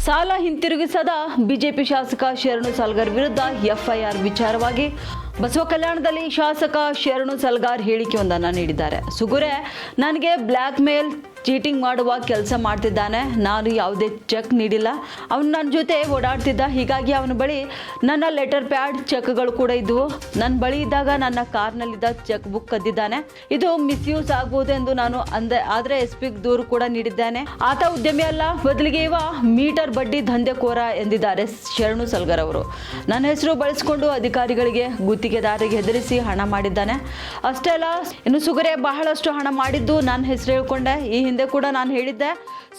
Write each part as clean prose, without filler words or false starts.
ಸಾಲ ಹಿಂತಿರುಗಿಸದ ಬಿಜೆಪಿ ಶಾಸಕ ಶರಣು ಸಲ್ಗಾರ್ ವಿರುದ್ಧ ಎಫ್ಐಆರ್ ವಿಚಾರವಾಗಿ ಬಸವ ಕಲ್ಯಾಣದಲ್ಲಿ ಶಾಸಕ ಶರಣು ಸಲ್ಗಾರ್ ಹೇಳಿಕೆಯೊಂದನ್ನು ನೀಡಿದ್ದಾರೆ. ಸುಗುರೆ ನನಗೆ ಬ್ಲ್ಯಾಕ್ ಮೇಲ್ ಚೀಟಿಂಗ್ ಮಾಡುವ ಕೆಲಸ ಮಾಡ್ತಿದ್ದಾನೆ. ನಾನು ಯಾವುದೇ ಚೆಕ್ ನೀಡಿಲ್ಲ. ಅವನು ನನ್ನ ಜೊತೆ ಓಡಾಡ್ತಿದ್ದ. ಹೀಗಾಗಿ ಅವನ ಬಳಿ ನನ್ನ ಲೆಟರ್ ಪ್ಯಾಡ್ ಚೆಕ್ಗಳು ಕೂಡ ಇದ್ದವು. ನನ್ನ ಬಳಿ ಇದ್ದಾಗ ನನ್ನ ಕಾರ್ನಲ್ಲಿದ್ದ ಚೆಕ್ ಬುಕ್ ಕದ್ದಿದ್ದಾನೆ. ಇದು ಮಿಸ್ಯೂಸ್ ಆಗ್ಬೋದು ಎಂದು ನಾನು ಅಂದೆ. ಆದರೆ ಎಸ್ಪಿಗೆ ದೂರು ಕೂಡ ನೀಡಿದ್ದೇನೆ. ಆತ ಉದ್ಯಮಿ ಅಲ್ಲ, ಬದಲಿಗೆ ಇವ ಮೀಟರ್ ಬಡ್ಡಿ ದಂಧೆಕೋರ ಎಂದಿದ್ದಾರೆ ಶರಣು ಸಲ್ಗಾರ್ ಅವರು. ನನ್ನ ಹೆಸರು ಬಳಸಿಕೊಂಡು ಅಧಿಕಾರಿಗಳಿಗೆ ಗುತ್ತಿಗೆದಾರರಿಗೆ ಹೆದರಿಸಿ ಹಣ ಮಾಡಿದ್ದಾನೆ. ಅಷ್ಟೇ ಅಲ್ಲ, ಇನ್ನು ಸುಗುರೆ ಬಹಳಷ್ಟು ಹಣ ಮಾಡಿದ್ದು ನನ್ನ ಹೆಸರು ಹೇಳ್ಕೊಂಡೆ. ಈ ಹಿಂದೆ ಕೂಡ ನಾನು ಹೇಳಿದ್ದೆ,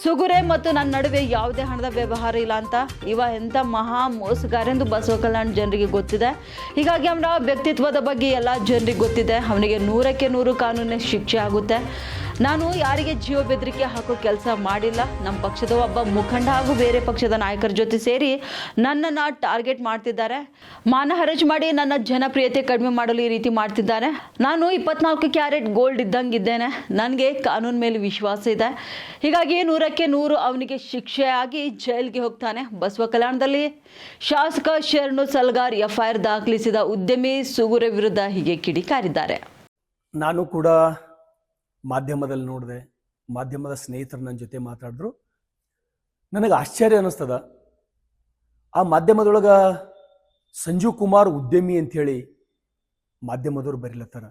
ಸುಗುರೆ ಮತ್ತು ನನ್ನ ನಡುವೆ ಯಾವುದೇ ಹಣದ ವ್ಯವಹಾರ ಇಲ್ಲ ಅಂತ. ಇವ ಎಂಥ ಮಹಾ ಮೋಸಗಾರೆಂದು ಬಸವ ಕಲ್ಯಾಣ ಜನರಿಗೆ ಗೊತ್ತಿದೆ. ಹೀಗಾಗಿ ಅವನ ವ್ಯಕ್ತಿತ್ವದ ಬಗ್ಗೆ ಎಲ್ಲ ಜನರಿಗೆ ಗೊತ್ತಿದೆ. ಅವನಿಗೆ 100ಕ್ಕೆ 100 ಕಾನೂನಿನ ಶಿಕ್ಷೆ ಆಗುತ್ತೆ. ನಾನು ಯಾರಿಗೆ ಜೀವ ಬೆದರಿಕೆ ಹಾಕೋ ಕೆಲಸ ಮಾಡಿಲ್ಲ. ನಮ್ಮ ಪಕ್ಷದ ಒಬ್ಬ ಮುಖಂಡ ಹಾಗೂ ಬೇರೆ ಪಕ್ಷದ ನಾಯಕರ ಜೊತೆ ಸೇರಿ ನನ್ನನ್ನು ಟಾರ್ಗೆಟ್ ಮಾಡ್ತಿದ್ದಾರೆ. ಮಾನಹರಾಜು ಮಾಡಿ ನನ್ನ ಜನಪ್ರಿಯತೆ ಕಡಿಮೆ ಮಾಡಲು ಈ ರೀತಿ ಮಾಡ್ತಿದ್ದಾರೆ. ನಾನು 24 ಕ್ಯಾರೆಟ್ ಗೋಲ್ಡ್ ಇದ್ದಂಗಿದ್ದೇನೆ. ನನಗೆ ಕಾನೂನು ಮೇಲೆ ವಿಶ್ವಾಸ ಇದೆ. ಹೀಗಾಗಿ 100ಕ್ಕೆ 100 ಅವನಿಗೆ ಶಿಕ್ಷೆ ಆಗಿ ಜೈಲಿಗೆ ಹೋಗ್ತಾನೆ. ಬಸವ ಕಲ್ಯಾಣದಲ್ಲಿ ಶಾಸಕ ಶರಣು ಸಲ್ಗಾರ್ ಎಫ್ಐಆರ್ ದಾಖಲಿಸಿದ ಉದ್ಯಮಿ ಸುಗುರೆ ವಿರುದ್ಧ ಹೀಗೆ ಕಿಡಿಕಾರಿದ್ದಾರೆ. ನಾನು ಕೂಡ ಮಾಧ್ಯಮದಲ್ಲಿ ನೋಡಿದೆ, ಮಾಧ್ಯಮದ ಸ್ನೇಹಿತರು ನನ್ನ ಜೊತೆ ಮಾತಾಡಿದ್ರು. ನನಗೆ ಆಶ್ಚರ್ಯ ಅನ್ನಿಸ್ತದ, ಆ ಮಾಧ್ಯಮದೊಳಗೆ ಸಂಜೀವ್ ಕುಮಾರ್ ಉದ್ಯಮಿ ಅಂಥೇಳಿ ಮಾಧ್ಯಮದವ್ರು ಬರೀಲತ್ತಾರ.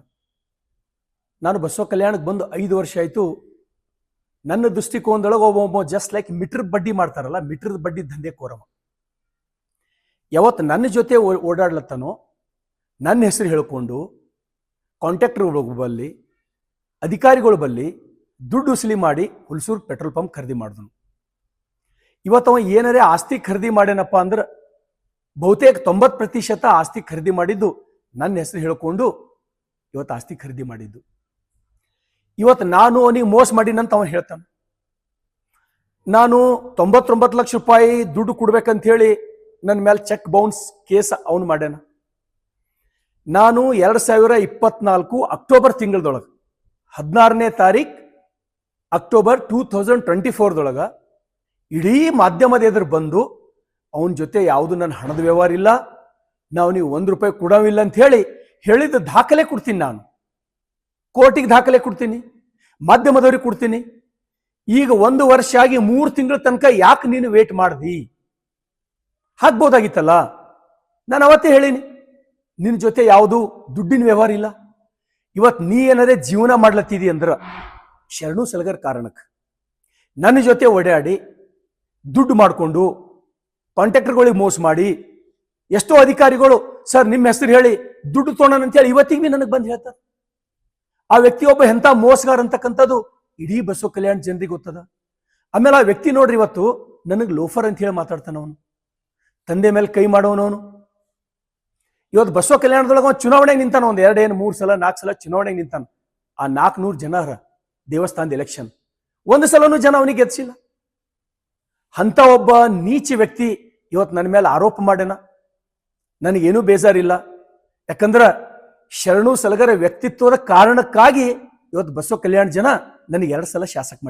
ನಾನು ಬಸವ ಕಲ್ಯಾಣಕ್ಕೆ ಬಂದು 5 ವರ್ಷ ಆಯಿತು. ನನ್ನ ದೃಷ್ಟಿಕೋನದೊಳಗೆ ಒಬ್ಬ ಜಸ್ಟ್ ಲೈಕ್ ಮೀಟರ್ ಬಡ್ಡಿ ಮಾಡ್ತಾರಲ್ಲ, ಮೀಟರ್ ಬಡ್ಡಿ ದಂಧೆ ಕೋರವ. ಯಾವತ್ತು ನನ್ನ ಜೊತೆ ಓಡಾಡ್ಲತ್ತಾನೋ ನನ್ನ ಹೆಸರು ಹೇಳ್ಕೊಂಡು ಕಾಂಟ್ರಾಕ್ಟರ್ಗಳು ಬಲ್ಲಿ, ಅಧಿಕಾರಿಗಳು ಬಲ್ಲಿ ದುಡ್ಡು ವಸೂಲಿ ಮಾಡಿ ಹುಲ್ಸೂರು ಪೆಟ್ರೋಲ್ ಪಂಪ್ ಖರೀದಿ ಮಾಡಿದನು. ಇವತ್ತವ ಏನಾರೇ ಆಸ್ತಿ ಖರೀದಿ ಮಾಡ್ಯಾನಪ್ಪ ಅಂದ್ರೆ ಬಹುತೇಕ 90% ಆಸ್ತಿ ಖರೀದಿ ಮಾಡಿದ್ದು ನನ್ನ ಹೆಸರು ಹೇಳ್ಕೊಂಡು ಇವತ್ತು ಆಸ್ತಿ ಖರೀದಿ ಮಾಡಿದ್ದು. ಇವತ್ತು ನಾನು ಅವನಿಗೆ ಮೋಸ ಮಾಡಿನಂತ ಅವನು ಹೇಳ್ತಾನೆ. ನಾನು 99 ಲಕ್ಷ ರೂಪಾಯಿ ದುಡ್ಡು ಕೊಡ್ಬೇಕಂತ ಹೇಳಿ ನನ್ನ ಮೇಲೆ ಚೆಕ್ ಬೌನ್ಸ್ ಕೇಸ್ ಅವನು ಮಾಡ್ಯಾನ. ನಾನು 2024 ಅಕ್ಟೋಬರ್ ತಿಂಗಳದೊಳಗೆ 16ನೇ ತಾರೀಕು ಅಕ್ಟೋಬರ್ 2024 ಇಡೀ ಮಾಧ್ಯಮದ ಎದುರು ಬಂದು ಅವನ ಜೊತೆ ಯಾವುದು ನನ್ನ ಹಣದ ವ್ಯವಹಾರ ಇಲ್ಲ, ನಾವು ನೀವು 1 ರೂಪಾಯಿ ಕೊಡೋವಿಲ್ಲ ಅಂತ ಹೇಳಿದ ದಾಖಲೆ ಕೊಡ್ತೀನಿ. ನಾನು ಕೋರ್ಟಿಗೆ ದಾಖಲೆ ಕೊಡ್ತೀನಿ, ಮಾಧ್ಯಮದವ್ರಿಗೆ ಕೊಡ್ತೀನಿ. ಈಗ 1 ವರ್ಷ ಆಗಿ 3 ತಿಂಗಳ ತನಕ ಯಾಕೆ ನೀನು ವೇಟ್ ಮಾಡ್ದಿ? ಹಾಕ್ಬೋದಾಗಿತ್ತಲ್ಲ. ನಾನು ಅವತ್ತೇ ಹೇಳೀನಿ, ನಿನ್ನ ಜೊತೆ ಯಾವುದು ದುಡ್ಡಿನ ವ್ಯವಹಾರ ಇಲ್ಲ. ಇವತ್ತು ನೀ ಏನಾರೇ ಜೀವನ ಮಾಡ್ಲತ್ತಿದಿ ಅಂದ್ರೆ ಶರಣು ಸಲ್ಗಾರ್ ಕಾರಣಕ್ಕೆ ನನ್ನ ಜೊತೆ ಓಡಾಡಿ ದುಡ್ಡು ಮಾಡಿಕೊಂಡು ಕಾಂಟ್ರಾಕ್ಟರ್ಗಳಿಗೆ ಮೋಸ ಮಾಡಿ ಎಷ್ಟೋ ಅಧಿಕಾರಿಗಳು ಸರ್ ನಿಮ್ಮ ಹೆಸರು ಹೇಳಿ ದುಡ್ಡು ತೊಗೊಂಡನ ಅಂತೇಳಿ ಇವತ್ತಿಗೆ ನನಗೆ ಬಂದು ಹೇಳ್ತಾರೆ. ಆ ವ್ಯಕ್ತಿ ಒಬ್ಬ ಎಂಥ ಮೋಸಗಾರ ಅಂತಕ್ಕಂಥದ್ದು ಇಡೀ ಬಸವ ಕಲ್ಯಾಣ ಜನರಿಗೆ ಗೊತ್ತದ. ಆಮೇಲೆ ಆ ವ್ಯಕ್ತಿ ನೋಡ್ರಿ ಇವತ್ತು ನನಗೆ ಲೋಫರ್ ಅಂತ ಹೇಳಿ ಮಾತಾಡ್ತಾನ. ಅವನು ತಂದೆ ಮೇಲೆ ಕೈ ಮಾಡೋನವನು. ಇವತ್ತು ಬಸವ ಕಲ್ಯಾಣದೊಳಗೆ ಚುನಾವಣೆಗೆ ನಿಂತಾನ. 1 2 3 ಸಲ 4 ಸಲ ಚುನಾವಣೆಗೆ ನಿಂತಾನ. ಆ 400 ಜನ ದೇವಸ್ಥಾನದ ಎಲೆಕ್ಷನ್ 1 ಸಲನೂ ಜನ ಅವನಿಗೆ ಗೆದ್ಸಿಲ್ಲ. ಅಂತ ಒಬ್ಬ ನೀಚ ವ್ಯಕ್ತಿ ಇವತ್ತು ನನ್ನ ಮೇಲೆ ಆರೋಪ ಮಾಡ್ಯಾನ. ನನಗೇನೂ ಬೇಜಾರಿಲ್ಲ. ಯಾಕಂದ್ರೆ ಶರಣು ಸಲ್ಗಾರ್ ವ್ಯಕ್ತಿತ್ವದ ಕಾರಣಕ್ಕಾಗಿ ಇವತ್ತು ಬಸವ ಕಲ್ಯಾಣ ಜನ ನನಗೆ 2 ಸಲ ಶಾಸಕ ಮಾಡ್ಯಾರ.